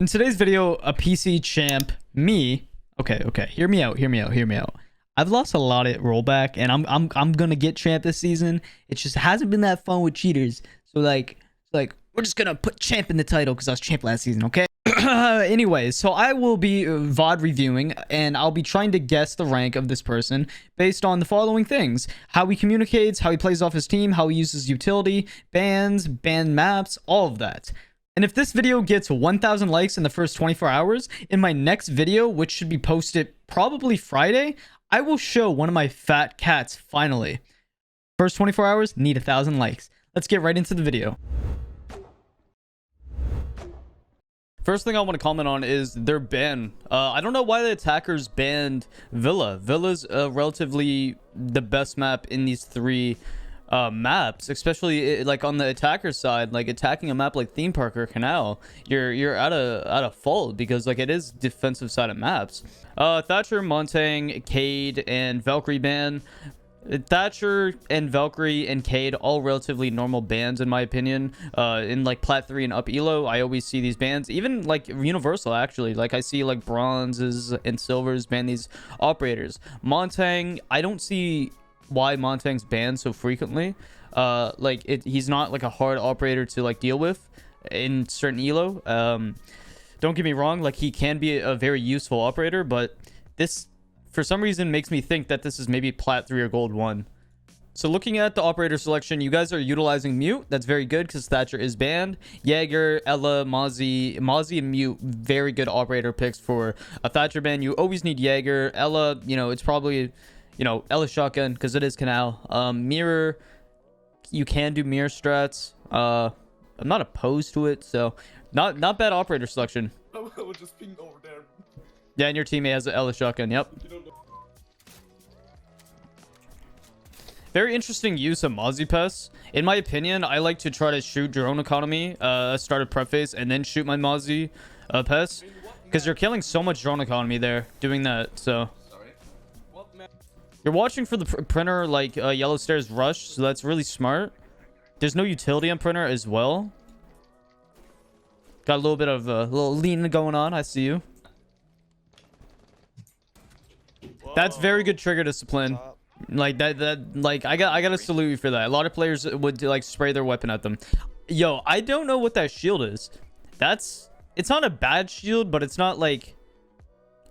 In today's video, a PC champ, me. Okay, hear me out. I've lost a lot at rollback, and I'm gonna get champ this season. It just hasn't been that fun with cheaters. So like we're just gonna put champ in the title because I was champ last season. Okay. Anyways, so I will be VOD reviewing, and I'll be trying to guess the rank of this person based on the following things: how he communicates, how he plays off his team, how he uses utility, bans, ban maps, all of that. And if this video gets 1,000 likes in the first 24 hours, in my next video, which should be posted probably Friday, I will show one of my fat cats finally. First 24 hours, need 1,000 likes. Let's get right into the video. First thing I want to comment on is their ban. I don't know why the attackers banned Villa. Villa's relatively the best map in these three maps, especially like on the attacker side. Like attacking a map like Theme Park or Canal, you're at a fault because like it is defensive side of maps. Thatcher, Montang, Cade, and Valkyrie ban. Thatcher and Valkyrie and Cade, all relatively normal bans in my opinion. In like plat 3 and up elo, I always see these bans, even like universal actually. Like I see like bronzes and silvers ban these operators. Montang, I don't see why Montang's banned so frequently. He's not like a hard operator to like deal with in certain elo. Don't get me wrong, like he can be a very useful operator, but this for some reason makes me think that this is maybe plat 3 or gold 1. So looking at the operator selection, you guys are utilizing Mute. That's very good because Thatcher is banned. Jaeger, Ella, Mozzie and Mute, very good operator picks for a Thatcher ban. You always need Jaeger. Ella, you know, it's probably, you know, Ella shotgun because it is Canal. Mirror, you can do mirror strats. I'm not opposed to it, so not bad operator selection. I was just pinged over there. Yeah, and your teammate has an Ella shotgun. Yep. Very interesting use of Mozzie Pest. In my opinion, I like to try to shoot drone economy, start a prep phase, and then shoot my Mozzie Pest, because you're killing so much drone economy there doing that. So you're watching for the printer like Yellow Stairs rush, so that's really smart. There's no utility on printer as well. Got a little bit of a little lean going on. I see you. Whoa. That's very good trigger discipline. Like like I gotta salute you for that. A lot of players would like spray their weapon at them. Yo, I don't know what that shield is. It's not a bad shield, but it's not like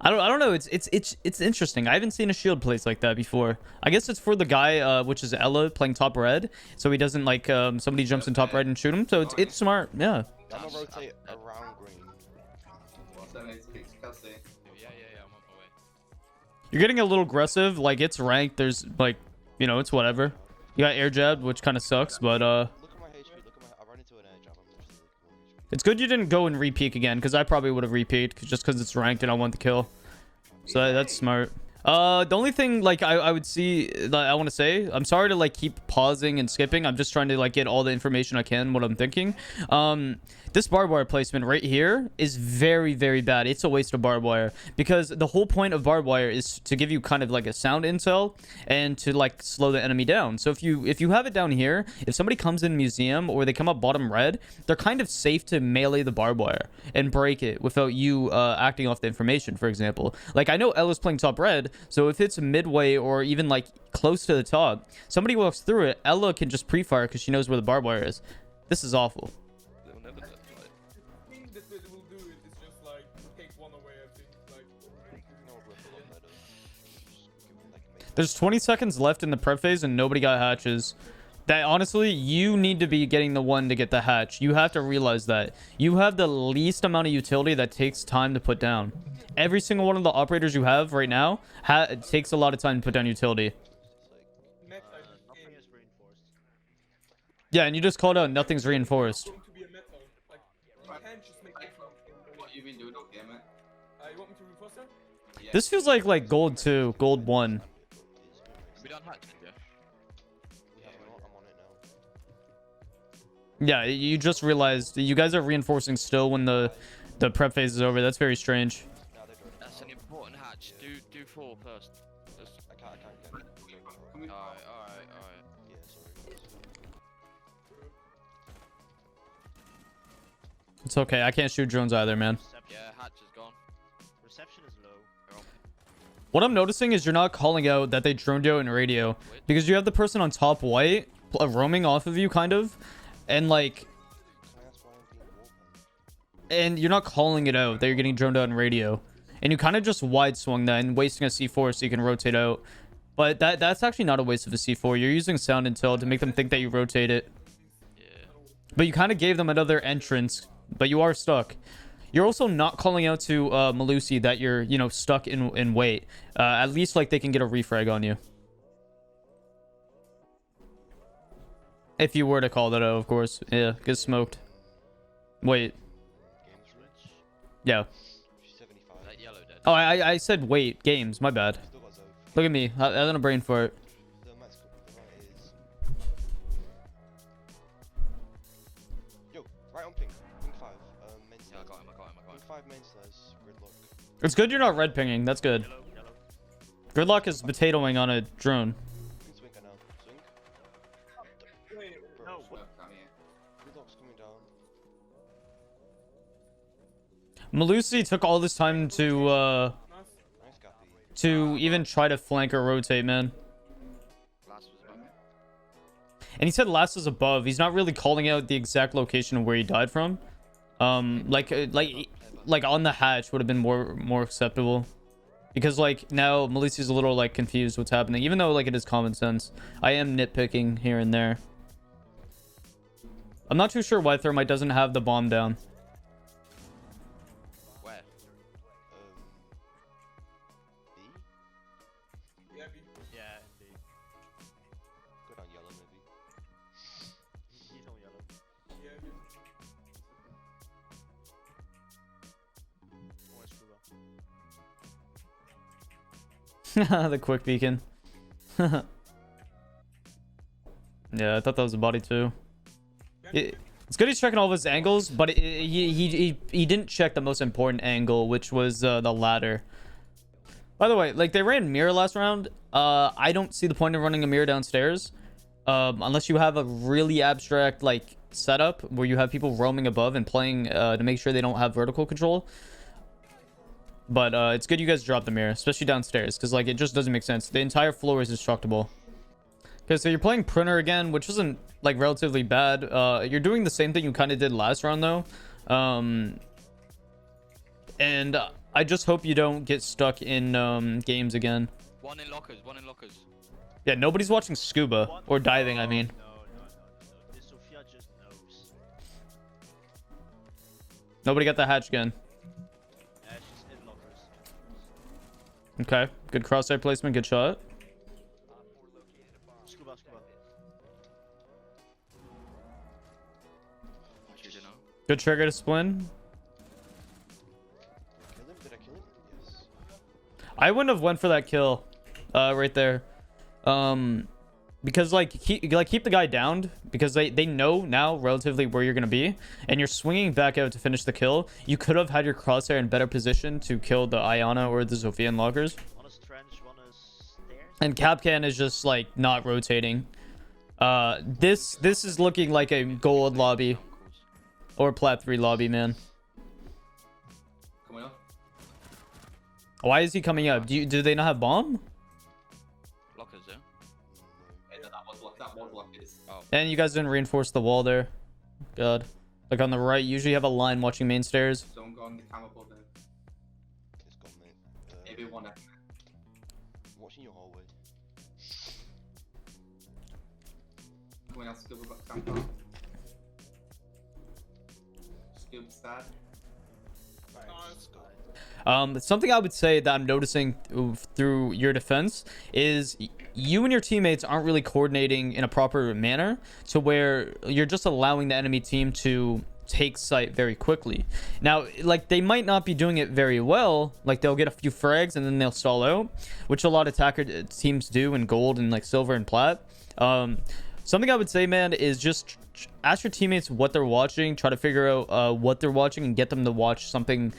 I don't know. It's interesting. I haven't seen a shield placed like that before. I guess it's for the guy which is Ella playing top red, so he doesn't like somebody jumps in top red and shoot him. So it's smart. Yeah. I'm gonna rotate around green. You're getting a little aggressive. Like it's ranked. There's like, you know, it's whatever. You got air jabbed, which kind of sucks, but Look at my HP. I run into an air jab. it's good you didn't go and re-peek again, because I probably would have re-peeked just because it's ranked and I want the kill. So that's smart. The only thing like I would see that I want to say, I'm sorry to like keep pausing and skipping. I'm just trying to like get all the information I can, what I'm thinking. This barbed wire placement right here is very, very bad. It's a waste of barbed wire, because the whole point of barbed wire is to give you kind of like a sound intel and to like slow the enemy down. So if you have it down here, if somebody comes in museum or they come up bottom red, they're kind of safe to melee the barbed wire and break it without you acting off the information. For example, like I know Ella's playing top red, so if it's midway or even like close to the top, somebody walks through it, Ella can just pre-fire because she knows where the barbed wire is. This is awful. There's 20 seconds left in the prep phase and nobody got hatches. That honestly, you need to be getting the one to get the hatch. You have to realize that. You have the least amount of utility that takes time to put down. Every single one of the operators you have right now it takes a lot of time to put down utility. Yeah, and you just called out nothing's reinforced. This feels like gold 2, gold 1. Yeah, you just realized you guys are reinforcing still when the prep phase is over. That's very strange. That's an important hatch. Do 4 first. I can't get it. Alright. Yeah, sorry. It's okay. I can't shoot drones either, man. Yeah, hatch is gone. Reception is low. What I'm noticing is you're not calling out that they droned you out in radio because you have the person on top white roaming off of you, kind of, and like, Can I ask why I'm being wallbanged? and you're not calling it out that you're getting droned out in radio, and you kind of just wide swung that and wasting a C4 so you can rotate out. But that's actually not a waste of a C4. You're using sound intel to make them think that you rotate it. Yeah. But you kind of gave them another entrance, but you are stuck. You're also not calling out to Malusi that you're, you know, stuck in wait. At least like they can get a refrag on you. If you were to call that out, of course. Yeah, get smoked. Wait. Games rich. Yeah. She's 75. That yellow dead. Oh, I said wait. Games. My bad. Still got Zoe. Look at me. I had a brain for it. The might is. Yo, right on ping. Ping 5. Main Yeah, stairs. I got him. Ping 5 main stairs. Gridlock. It's good you're not red pinging. That's good. Yellow, yellow. Gridlock is potatoing on a drone. Ping Swinker now. Swing. Wait, Bro, No, what? Gridlock's coming down. Malusi took all this time to Nice Gappy. even try to flank or rotate, man. Last was above me. And he said last is above. He's not really calling out the exact location of where he died from. Like on the hatch would have been more acceptable. Because like now Malusi's a little like confused what's happening, even though like it is common sense. I am nitpicking here and there. I'm not too sure why Thermite doesn't have the bomb down. Where? B? yeah, Yeah, indeed. Go down yellow maybe. He's on yellow. yeah. Or scuba. The quick beacon. Yeah, I thought that was a body too. It's good he's checking all of his angles, but he didn't check the most important angle, which was the ladder. By the way, like they ran mirror last round. I don't see the point of running a mirror downstairs, unless you have a really abstract like setup where you have people roaming above and playing to make sure they don't have vertical control. But it's good you guys dropped the mirror, especially downstairs, because like it just doesn't make sense. The entire floor is destructible. Okay, so you're playing Printer again, which isn't like relatively bad. You're doing the same thing you kind of did last round though. And I just hope you don't get stuck in games again. One in lockers. One in lockers. Yeah, nobody's watching scuba What? or diving, I mean. No. This Sophia just knows. Nobody got the hatch gun. Yeah, she's in lockers. Okay, good crosshair placement, good shot. Scuba. Did you know? Good trigger to splin. Kill him? Did I kill him? Yes. I wouldn't have went for that kill right there. Because like keep the guy downed, because they know now relatively where you're gonna be, and you're swinging back out to finish the kill. You could have had your crosshair in better position to kill the Iana or the Zofia in lockers. One is trench, one is stairs. And Capcan is just like not rotating. This is looking like a gold lobby or plat 3 lobby, man. Coming up. Why is he coming up? Do they not have bomb? Lockers, yeah. Hey, that was blocked. Is. Oh. And you guys didn't reinforce the wall there. God. Like on the right, usually you have a line watching main stairs. Don't go on the camera button. It's gone, mate. Maybe one. Watching your hallway. Coming out scuba camera. Scuba stat. Nice. Something I would say that I'm noticing through your defense is you and your teammates aren't really coordinating in a proper manner, to where you're just allowing the enemy team to take site very quickly. Now, like they might not be doing it very well, like they'll get a few frags and then they'll stall out, which a lot of attacker teams do in gold and like silver and plat. Something I would say, man, is just ask your teammates what they're watching, try to figure out what they're watching, and get them to watch something,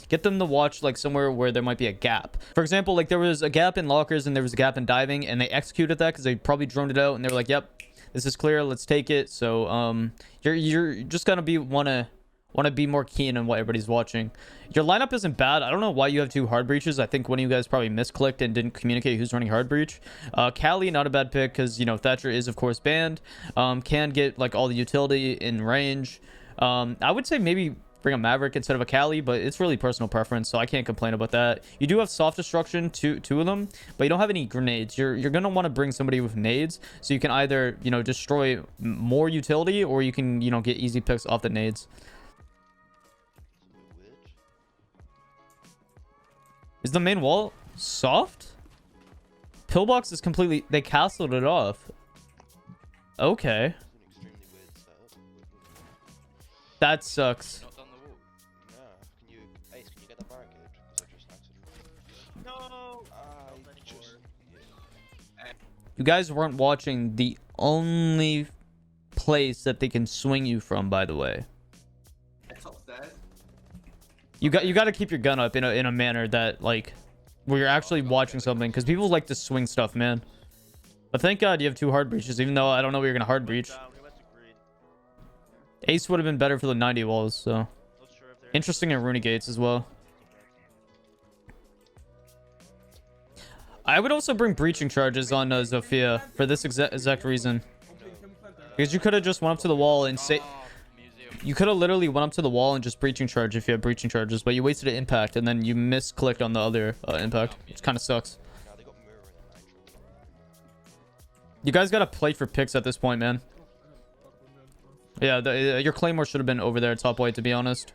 get them to watch like somewhere where there might be a gap. For example, like there was a gap in lockers and there was a gap in diving, and they executed that because they probably droned it out and they were like, yep, this is clear, let's take it. So you're just gonna wanna want to be more keen on what everybody's watching. Your lineup isn't bad. I don't know why you have 2 hard breaches. I think one of you guys probably misclicked and didn't communicate who's running hard breach. Callie, not a bad pick because, you know, Thatcher is, of course, banned. Can get, like, all the utility in range. I would say maybe bring a Maverick instead of a Callie, but it's really personal preference, so I can't complain about that. You do have soft destruction, two of them, but you don't have any grenades. You're gonna want to bring somebody with nades, so you can either, you know, destroy more utility, or you can, you know, get easy picks off the nades. Is the main wall soft? Pillbox is completely... They castled it off. Okay. That sucks. Not done the wall. Nah, can you get the barricade? Because I just accidentally... No! I just... Yeah. You guys weren't watching the only place that they can swing you from, by the way. It's upstairs. You got to keep your gun up in a manner that, like, where you're actually watching something, because people like to swing stuff, man. But thank God you have 2 hard breaches, even though I don't know where you're gonna hard breach. Down, we went to green. Ace would have been better for the 90 walls, so Not sure if they're interesting in Rooney Gates as well. I would also bring breaching charges on Zofia for this exact reason, because you could have just went up to the wall and say. Ah, museum. You could have literally went up to the wall and just breaching charge if you had breaching charges, but you wasted an impact and then you misclicked on the other impact, which kind of sucks. Nah, they got mirror and nitro. You guys gotta play for picks at this point, man. Yeah, your Claymore should have been over there top white, to be honest.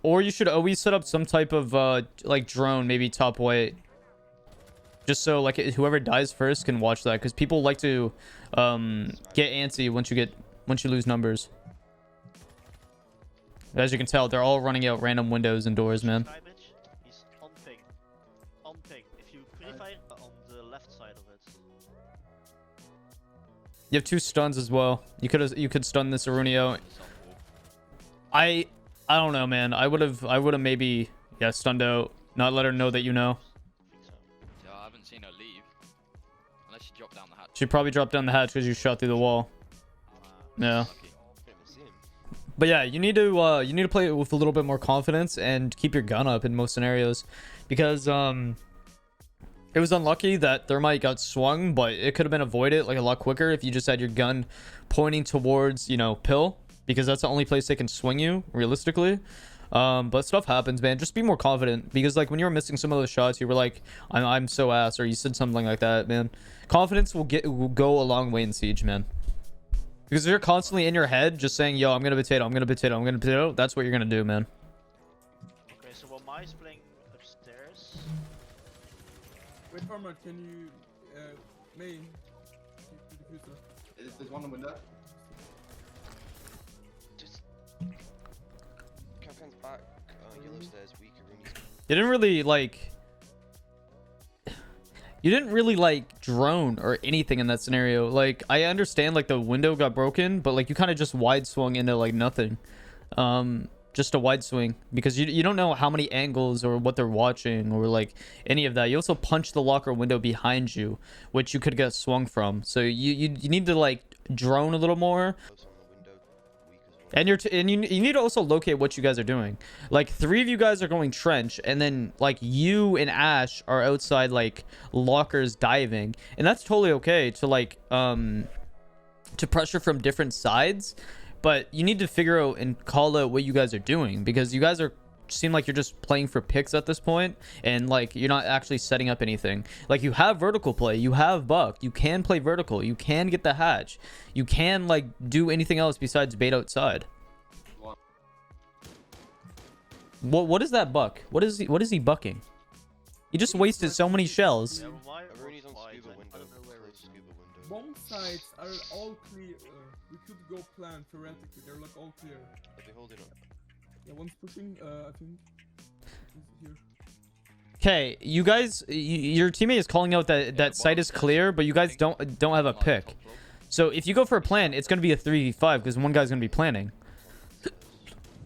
Or you should always set up some type of like drone, maybe top white, just so like whoever dies first can watch that, because people like to get antsy once you lose numbers. As you can tell, they're all running out random windows and doors, man. Garbage. He's on ping. On ping. If you purify on the left side of it. You have 2 stuns as well. You could stun this Arunio. I don't know, man. I would have maybe, yeah, stunned out, not let her know that you know. Yeah, I haven't seen her leave. Unless she dropped down the hatch. She probably dropped down the hatch because you shot through the wall. Yeah. Lucky. Couldn't even see him. But yeah, you need to play it with a little bit more confidence and keep your gun up in most scenarios, because it was unlucky that Thermite got swung, but it could have been avoided like a lot quicker if you just had your gun pointing towards, you know, Pill, because that's the only place they can swing you realistically. But stuff happens, man. Just be more confident, because like when you were missing some of those shots, you were like, I'm so ass, or you said something like that, man. Confidence will go a long way in Siege, man. Because if you're constantly in your head just saying, yo, I'm gonna potato, I'm gonna potato, I'm gonna potato, that's what you're gonna do, man. Okay, so while Mai's playing upstairs. Wait, Farmer, can you, May, keep the diffuser? There's one in the window. Just... Capcan's back. Yellow stairs, weak. Rooney's... You didn't really like drone or anything in that scenario. Like, I understand like the window got broken, but like you kind of just wide swung into like nothing. Just a wide swing, because you don't know how many angles or what they're watching or like any of that. You also punched the locker window behind you, which you could get swung from. So you need to like drone a little more. Close on the window, weak as well. And you need to also locate what you guys are doing. Like 3 of you guys are going trench, and then like you and Ash are outside like lockers diving, and that's totally okay to like to pressure from different sides. But you need to figure out and call out what you guys are doing, because you guys seem like you're just playing for picks at this point, and like you're not actually setting up anything. Like, you have vertical play, you have buck, you can play vertical, you can get the hatch, you can like do anything else besides bait outside. What is that buck? What is he bucking? He just wasted so many shells. Yeah, well, Mai Rooney's on was scuba wide, window. I don't know where Close scuba window. Bomb sites are all clear. We could go plan theoretically. They're like all clear. Are they holding up? Yeah, one's pushing. I think. Here. Okay, you guys, your teammate is calling out that site is clear, but you guys don't have a pick. So if you go for a plan, it's gonna be a 3v5 because one guy's gonna be planning.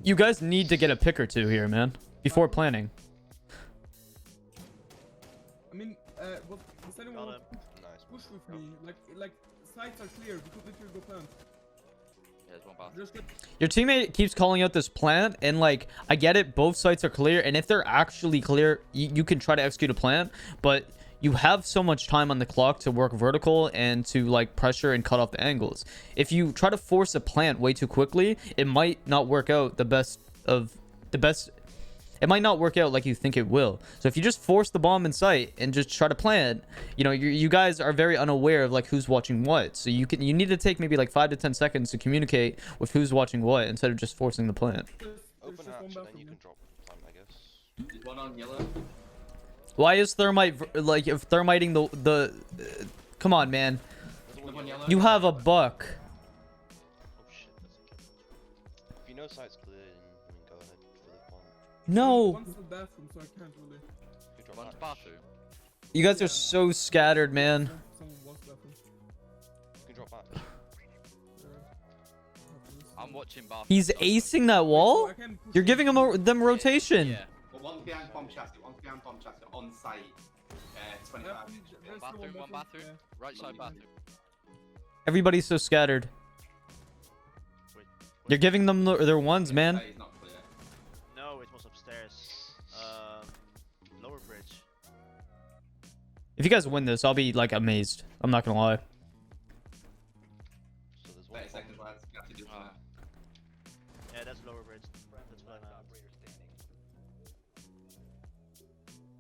You guys need to get a pick or two here, man, before planning. I mean, does anyone Got want him. to Nice. push with me? Like sites are clear. We could literally go plan. there's one bathroom. Just get Your teammate keeps calling out this plant, and like, I get it, both sites are clear, and if they're actually clear, you can try to execute a plant, but you have so much time on the clock to work vertical and to like pressure and cut off the angles. If you try to force a plant way too quickly, it might not work out it might not work out like you think it will. So if you just force the bomb in sight and just try to plant, you know, you guys are very unaware of like who's watching what. So you need to take maybe like 5 to 10 seconds to communicate with who's watching what instead of just forcing the plant. Open just hatch one and then bathroom, you yeah. can drop the plant, I guess. There's one on yellow. Why is thermite like if thermiting the come on, man. There's Another one one yellow. yellow. You have a buck. Oh shit, that's a kill. If you know site's clear, then go ahead for the plant. No. One's the bathroom, so I can't really. You drop One's hatch. bathroom. You guys are so scattered, man. Someone was bathroom. You can drop hatch. I'm watching bathroom. He's acing that wall? You're giving them rotation. Yeah. But one's behind bomb chassis. One's behind bomb chassis on site. 25. One bathroom. Right side bathroom. Everybody's so scattered. Wait. You're giving them their ones, man. He's not clear. No, it was upstairs. Lower bridge. If you guys win this, I'll be like amazed. I'm not gonna lie. So there's one 30 seconds lads. You have to do Ah. that. Yeah, that's lower bridge. That's where I'm at.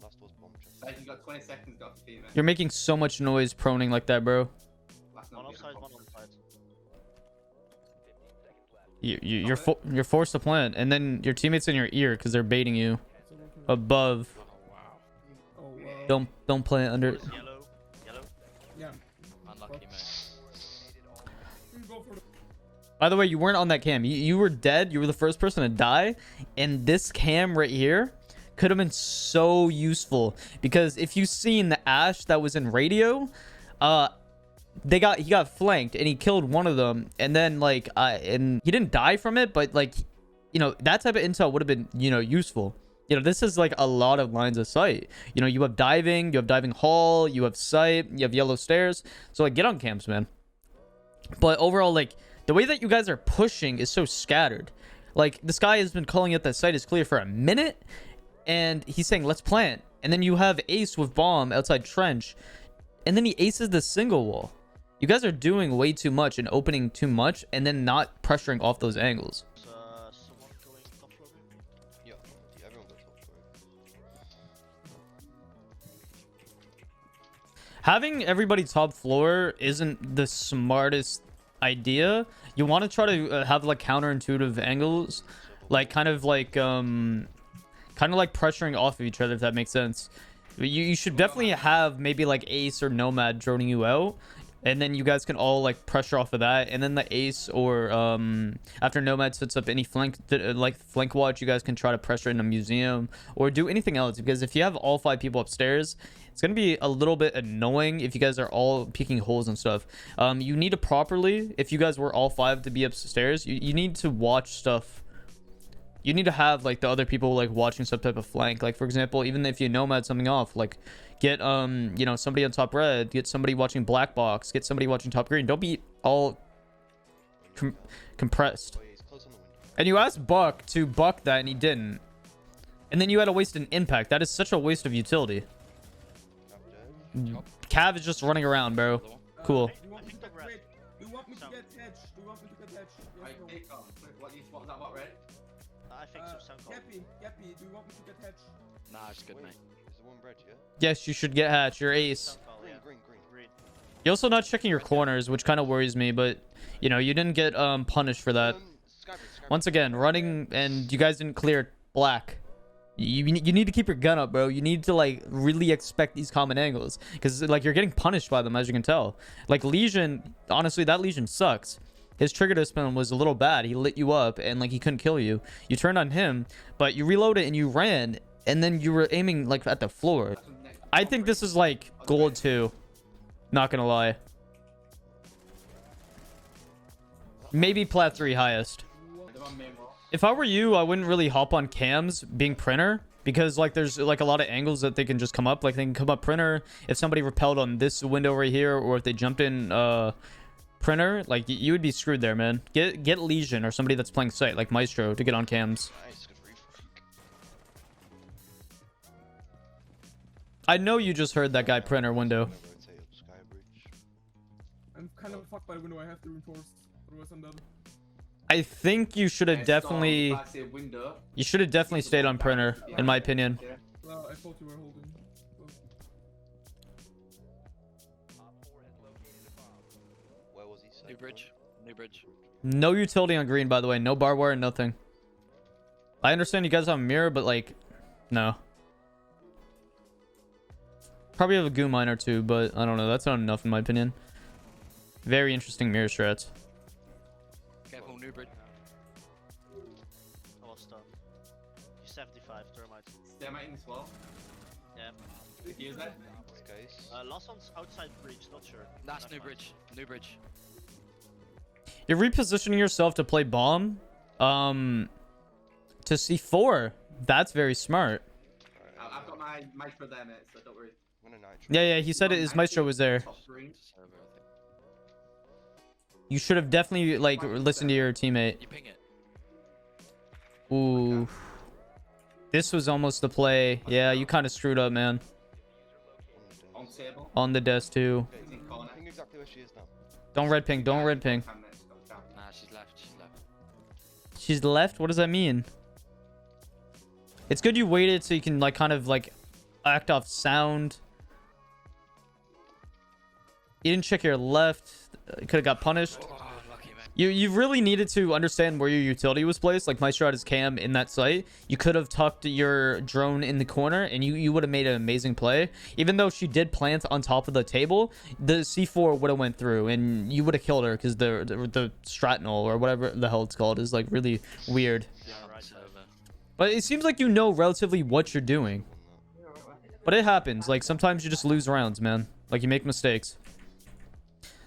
last was bomb chest. Guys, you've got 20 seconds got to team it. You're making so much noise proning like that, bro. Last One number offside, behind one bomb onside. You're forced to plant, and then your teammates in your ear because they're baiting you above. Oh wow. Don't plant under. Yellow. Yellow. Yeah. Unlucky, mate. You go for the By the way, you weren't on that cam. You were dead. You were the first person to die, and this cam right here could have been so useful because if you seen the Ash that was in radio, he got flanked and he killed one of them, and then like and he didn't die from it, but like, you know, that type of intel would have been, you know, useful. You know, this is like a lot of lines of sight. You know, you have diving hall, you have sight, you have yellow stairs. So like, get on camps, man. But overall, like, the way that you guys are pushing is so scattered. Like, this guy has been calling it that site is clear for a minute, and he's saying let's plant, and then you have Ace with bomb outside trench, and then he aces the single wall. You guys are doing way too much and opening too much, and then not pressuring off those angles. Someone going top floor. Yeah, everyone goes top floor. Having everybody top floor isn't the smartest idea. You want to try to have like counterintuitive angles, like kind of like pressuring off of each other, if that makes sense. You should definitely have maybe like Ace or Nomad droning you out, and then you guys can all like pressure off of that, and then the Ace or after Nomad sets up any flank watch, you guys can try to pressure in a museum or do anything else, because if you have all 5 people upstairs, it's gonna be a little bit annoying if you guys are all peeking holes and stuff. You need to properly, if you guys were all 5 to be upstairs, you need to watch stuff. You need to have like the other people like watching some type of flank. Like for example, even if you Nomad something off, like get you know, somebody on top red, get somebody watching black box, get somebody watching top green. Don't be all compressed. Oh, yeah, he's close on the window. And you asked Buck to buck that, and he didn't. And then you had to waste an impact. That is such a waste of utility. Cap dead. Cav is just running around, bro. Cool. Do you want me to get wait? Do you want me to get hedge? Do you want me to get hedge? I Yes, no. take on. What was that about red? I think so. Sound call. Gappy, do you want me to get hedge? Nah, it's good, Wait, mate. is the one bridge, yeah? Yes, you should get hatch. You're ace. Sound call. Green, Yeah. green, green. Green. You're also not checking your corners, which kind of worries me, but you know, you didn't get punished for that. Skybridge. Once again, running, and you guys didn't clear black. You need to keep your gun up, bro. You need to like really expect these common angles, because like you're getting punished by them, as you can tell. Like Legion, honestly, that Legion sucks. His trigger discipline was a little bad. He lit you up and like he couldn't kill you. You turned on him, but you reloaded and you ran, and then you were aiming like at the floor. I think this is like gold 2. Not gonna lie. Maybe plat 3 highest. They're on main wall. If I were you, I wouldn't really hop on cams being printer, because like there's like a lot of angles that they can just come up. Like they can come up printer if somebody repelled on this window right here, or if they jumped in printer, like you would be screwed there, man. Get Legion or somebody that's playing site like Maestro to get on cams. Nice, good refreak. I know you just heard that guy printer window. Gonna rotate up Sky Bridge. I'm kind of fucked by the window. I have to reinforce. Otherwise, I'm dead. I think you should have definitely If I see a window, you should have definitely stayed on printer, in my opinion. yeah. Well, I thought you were holding. Where was he? Safe New bridge. New bridge. No utility on green, by the way. No barbed wire, nothing. I understand you guys have a mirror, but like, no. Probably have a goo mine or two, but I don't know. That's not enough in my opinion. Very interesting mirror strats. Careful, new bridge. I was stunned. You 75 termites. They're making as well. Yeah. Use it. Case. Last one's outside breach, not sure. That's Never new mind. bridge. New bridge. You're repositioning yourself to play bomb. To C4. That's very smart. Alright, I've got my Maestro there, mate, so don't worry. I'm gonna nitro. Yeah, he said it. His Maestro was there. Top green. Server, I think. You should have definitely like listened to your teammate. You ping it. Ooh. This was almost the play. Yeah, you kind of screwed up, man. On table. On the desk too. He's in corner. Ping exactly where she is now. Don't red ping. Don't red ping. 10 minutes, go down. Nah, she's left. She's left. She's left? What does that mean? It's good you waited so you can like kind of like act off sound. You didn't check your left. You could have got punished. Oh, lucky man. You really needed to understand where your utility was placed. Like Maestro had his cam in that site. You could have tucked your drone in the corner and you would have made an amazing play. Even though she did plant on top of the table, the C4 would have went through and you would have killed her because the Stratnol or whatever the hell it's called is like really weird. Yeah, right. Server. But it seems like you know relatively what you're doing. But it happens. Like sometimes you just lose rounds, man. Like you make mistakes.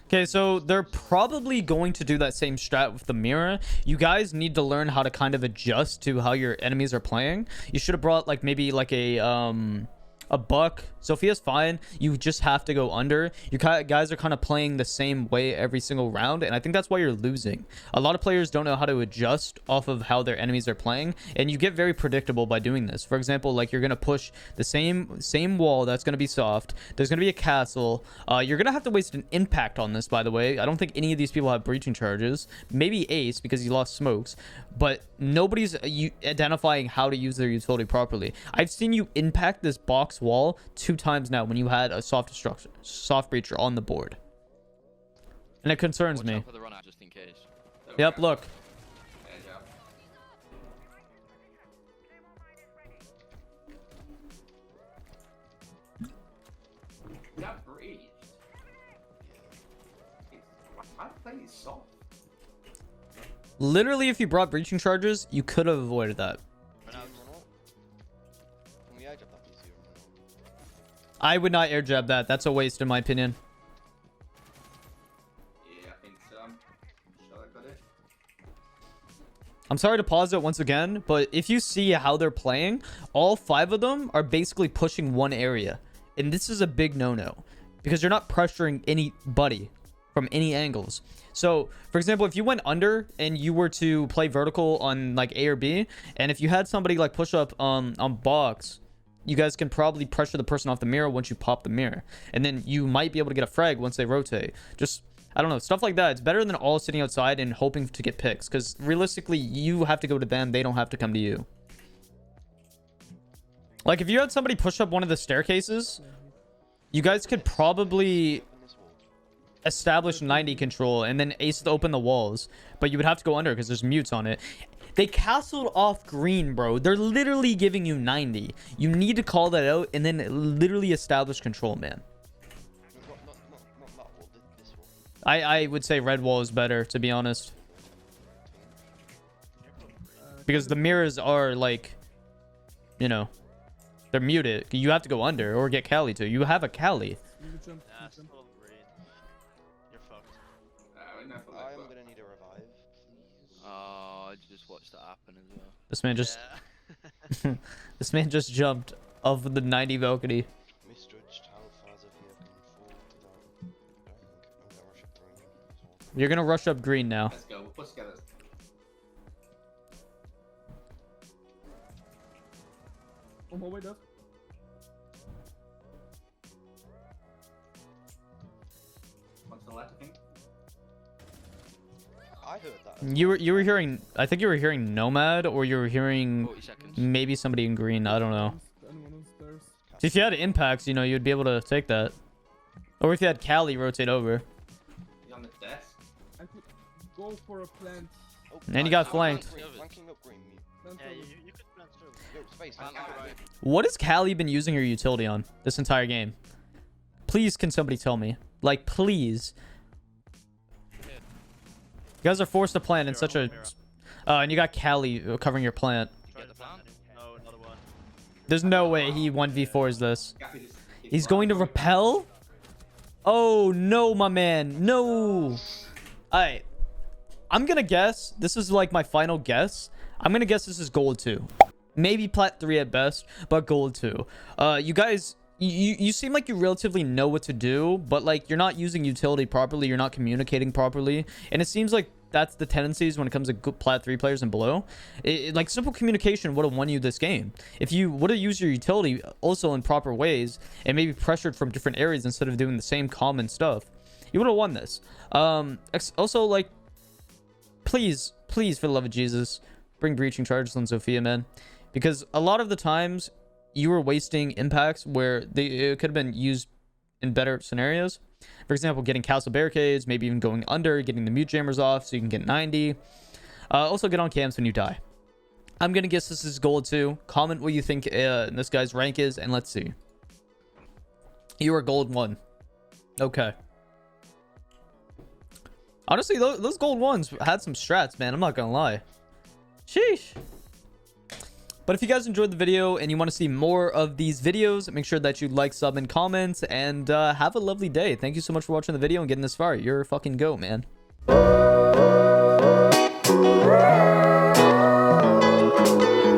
Okay, so they're probably going to do that same strat with the mirror. You guys need to learn how to kind of adjust to how your enemies are playing. You should have brought like maybe like a buck. Sophia's fine. You just have to go under. You guys are kind of playing the same way every single round, and I think that's why you're losing. A lot of players don't know how to adjust off of how their enemies are playing, and you get very predictable by doing this. For example, like you're gonna push the same wall that's gonna be soft. There's gonna be a castle. You're gonna have to waste an impact on this, by the way. I don't think any of these people have breaching charges. Maybe Ace because he lost smokes, but nobody's identifying how to use their utility properly. I've seen you impact this box wall 2 times now when you had a soft breacher on the board, and it concerns Watch me. out for the run out just in case. Yep, look. There you go. That breached. My play is soft. Literally, if you brought breaching charges, you could have avoided that. Run out. Can we edge up that PC or not? I would not air jab that. That's a waste in my opinion. Yeah, I think so. I'm sure I got it. I'm sorry to pause it once again, but if you see how they're playing, all 5 of them are basically pushing one area. And this is a big no-no because you're not pressuring anybody from any angles. So, for example, if you went under and you were to play vertical on like A or B, and if you had somebody like push up on box, you guys can probably pressure the person off the mirror once you pop the mirror. And then you might be able to get a frag once they rotate. Just, I don't know, stuff like that. It's better than all sitting outside and hoping to get picks. Because realistically, you have to go to them. They don't have to come to you. Like, if you had somebody push up one of the staircases, you guys could probably Open this wall. establish 90 control and then ace to open the walls. But you would have to go under because there's mutes on it. They castled off green, bro. They're literally giving you 90. You need to call that out and then literally establish control, man. No, not that wall. This wall. I would say red wall is better, to be honest. Because the mirrors are like, you know, they're muted. You have to go under or get Cali too. You have a Cali. You can jump. Yeah, You still can jump. green. You're fucked. We know for I am that, gonna need a revive, please. Oh, I just watched that happen as well. This man just Yeah. this man just jumped off of the 90 balcony. Misjudged how far Zofia can fall to that. I'm gonna rush it through. You're gonna rush up green now. Let's go. We'll push together. On my way, Dad. One to the left, I think. I heard that. You were hearing. I think you were hearing Nomad, or you were hearing 40 seconds. maybe somebody in green. I don't know. Anyone on stairs? If you had impacts, you know, you'd be able to take that. Or if you had Cali rotate over. He's on the desk. I could go for a plant. Oh, And you got I'm flanked. Flanking up green. Plant Yeah, over. you could plant through. Yo, space. Plant flank right. right. What has Cali been using her utility on this entire game? Please, can somebody tell me? Like, please. You guys are forced to plant in such a... and you got Cali covering your plant. Try Get to the plant plant? No, another one. There's no way he 1v4s this. Gaffy just. He's going to repel? Oh, no, my man. No. Alright. I'm gonna guess. This is like my final guess. I'm gonna guess this is gold 2. Maybe plat 3 at best, but gold 2. You guys... You seem like you relatively know what to do, but like you're not using utility properly, you're not communicating properly, and it seems like that's the tendencies when it comes to good plat 3 players and below. Like simple communication would have won you this game if you would have used your utility also in proper ways and maybe pressured from different areas instead of doing the same common stuff. You would have won this. Also, like, please for the love of Jesus, bring breaching charges on Sophia, man, because a lot of the times you were wasting impacts where it could have been used in better scenarios. For example, getting castle barricades, maybe even going under, getting the mute jammers off so you can get 90. Also get on cams when you die. I'm gonna guess this is gold 2. Comment what you think this guy's rank is, and let's see. You are gold 1. Okay. Honestly, those gold 1s had some strats, man. I'm not gonna lie. Sheesh. But if you guys enjoyed the video and you want to see more of these videos, make sure that you like, sub, and comment, and have a lovely day. Thank you so much for watching the video and getting this far. You're a fucking goat, man.